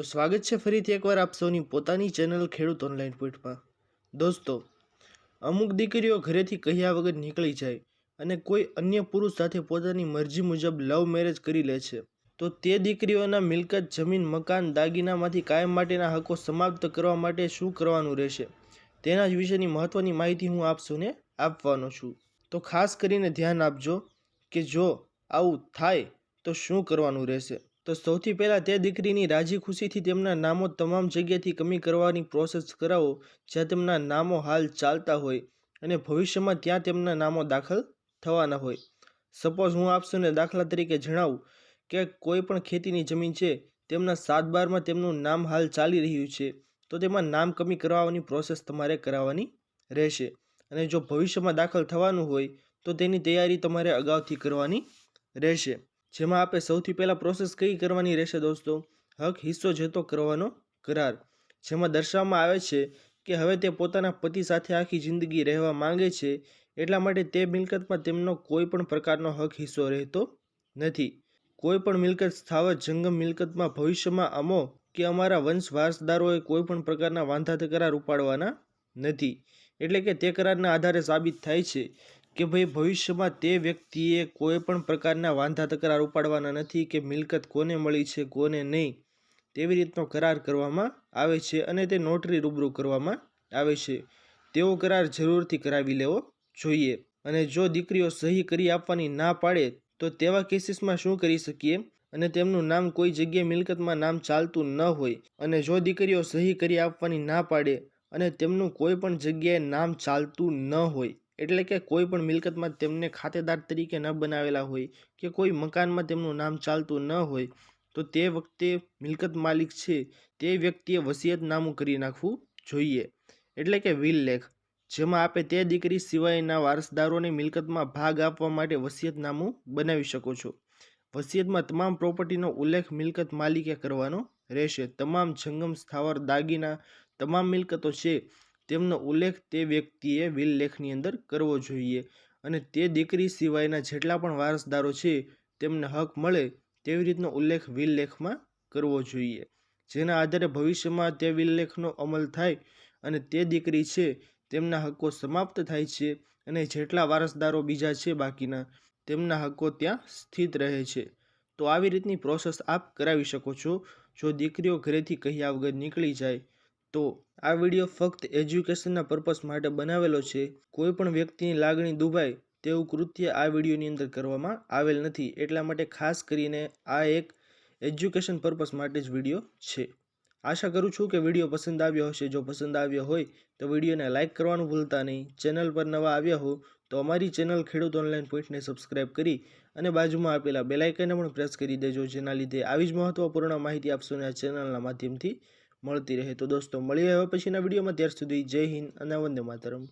તો સ્વાગત છે ફરીથી એકવાર આપ સૌની પોતાની ચેનલ ખેડૂત ઓનલાઈન પોઈન્ટમાં। દોસ્તો, અમુક દીકરીઓ ઘરેથી કહ્યા વગર નીકળી જાય અને કોઈ અન્ય પુરુષ સાથે પોતાની મરજી મુજબ લવ મેરેજ કરી લે છે, તો તે દીકરીઓના મિલકત, જમીન, મકાન, દાગીનામાંથી કાયમ માટેના હકો સમાપ્ત કરવા માટે શું કરવાનું રહેશે, તેના જ વિશેની મહત્વની માહિતી હું આપ સૌને આપવાનો છું। તો ખાસ કરીને ધ્યાન આપજો કે જો આવું થાય તો શું કરવાનું રહેશે। તો સૌથી પહેલાં તે દીકરીની રાજી ખુશીથી તેમના નામો તમામ જગ્યાથી કમી કરવાની પ્રોસેસ કરાવો જ્યાં તેમના નામો હાલ ચાલતા હોય અને ભવિષ્યમાં ત્યાં તેમના નામો દાખલ થવાના હોય। સપોઝ હું આપશોને દાખલા તરીકે જણાવું કે કોઈ પણ ખેતીની જમીન છે, તેમના 7/12માં તેમનું નામ હાલ ચાલી રહ્યું છે, તો તેમાં નામ કમી કરાવવાની પ્રોસેસ તમારે કરાવવાની રહેશે અને જો ભવિષ્યમાં દાખલ થવાનું હોય તો તેની તૈયારી તમારે અગાઉથી કરવાની રહેશે। જેમાં આપણે સૌથી પહેલાં પ્રોસેસ કઈ કરવાની રહેશે દોસ્તો? હક હિસ્સો જતો કરવાનો કરાર, જેમાં દર્શાવવામાં આવે છે કે હવે તે પોતાના પતિ સાથે આખી જિંદગી રહેવા માંગે છે, એટલા માટે તે મિલકતમાં તેમનો કોઈ પણ પ્રકારનો હક હિસ્સો રહેતો નથી। કોઈ પણ મિલકત, સ્થાવર જંગમ મિલકતમાં ભવિષ્યમાં અમો કે અમારા વંશ વારસદારોએ કોઈ પણ પ્રકારના વાંધાતે કરાર ઉપાડવાના નથી। એટલે કે તે કરારના આધારે સાબિત થાય છે કે ભાઈ ભવિષ્યમાં તે વ્યક્તિએ કોઈ પણ પ્રકારના વાંધા તકરાર ઉપાડવાના નથી કે મિલકત કોને મળી છે કોને નહીં, તેવી રીતનો કરાર કરવામાં આવે છે અને તે નોટરી રૂબરૂ કરવામાં આવે છે। તેવો કરાર જરૂરથી કરાવી લેવો જોઈએ। અને જો દીકરીઓ સહી કરી આપવાની ના પાડે તો તેવા કેસીસમાં શું કરી શકીએ અને તેમનું નામ કોઈ જગ્યાએ મિલકતમાં નામ ચાલતું ન હોય અને જો દીકરીઓ સહી કરી આપવાની ના પાડે અને તેમનું કોઈ પણ જગ્યાએ નામ ચાલતું ન હોય, એટલે કે કોઈ પણ મિલકતમાં તેમને ખાતેદાર તરીકે ન બનાવેલા હોય કે કોઈ મકાનમાં તેમનું નામ ચાલતું ન હોય, તો તે વખતે મિલકત માલિક છે તે વ્યક્તિએ વસિયતનામું કરી નાખવું જોઈએ, એટલે કે વિલ લેખ, જેમાં આપે તે દીકરી સિવાયના વારસદારોને મિલકતમાં ભાગ આપવા માટે વસિયતનામું બનાવી શકો છો। વસિયતમાં તમામ પ્રોપર્ટીનો ઉલ્લેખ મિલકત માલિકે કરવાનો રહેશે। તમામ જંગમ, સ્થાવર, દાગીના, તમામ મિલકતો છે તેમનો ઉલ્લેખ તે વ્યક્તિએ વિલ લેખની અંદર કરવો જોઈએ અને તે દીકરી સિવાયના જેટલા પણ વારસદારો છે તેમને હક મળે તેવી રીતનો ઉલ્લેખ વિલ લેખમાં કરવો જોઈએ, જેના આધારે ભવિષ્યમાં તે વિલ લેખનો અમલ થાય અને તે દીકરી છે તેમના હકો સમાપ્ત થાય છે અને જેટલા વારસદારો બીજા છે બાકીના, તેમના હકો ત્યાં સ્થિત રહે છે। તો આવી રીતની પ્રોસેસ આપ કરાવી શકો છો જો દીકરીઓ ઘરેથી કહ્યા વગર નીકળી જાય। તો આ વિડીયો ફક્ત એજ્યુકેશનના પર્પસ માટે બનાવેલો છે, કોઈ પણ વ્યક્તિની લાગણી દુભાય તેવું કૃત્ય આ વિડીયોની અંદર કરવામાં આવેલ નથી, એટલા માટે ખાસ કરીને આ એક એજ્યુકેશન પર્પસ માટે જ વિડીયો છે। આશા કરું છું કે વિડીયો પસંદ આવ્યો હશે। જો પસંદ આવ્યો હોય તો વિડીયોને લાઇક કરવાનું ભૂલતા નહીં। ચેનલ પર નવા આવ્યા હો તો અમારી ચેનલ ખેડૂત ઓનલાઈન પોઈન્ટને સબસ્ક્રાઈબ કરી અને બાજુમાં આપેલા બેલ આઇકનને પણ પ્રેસ કરી દેજો, જેના લીધે આવી જ મહત્વપૂર્ણ માહિતી આપશોને આ ચેનલના માધ્યમથી મળતી રહે। તો દોસ્તો મળીએ હવે પછીના વિડીયોમાં, ત્યાર સુધી જય હિન્દ અને વંદે માતરમ।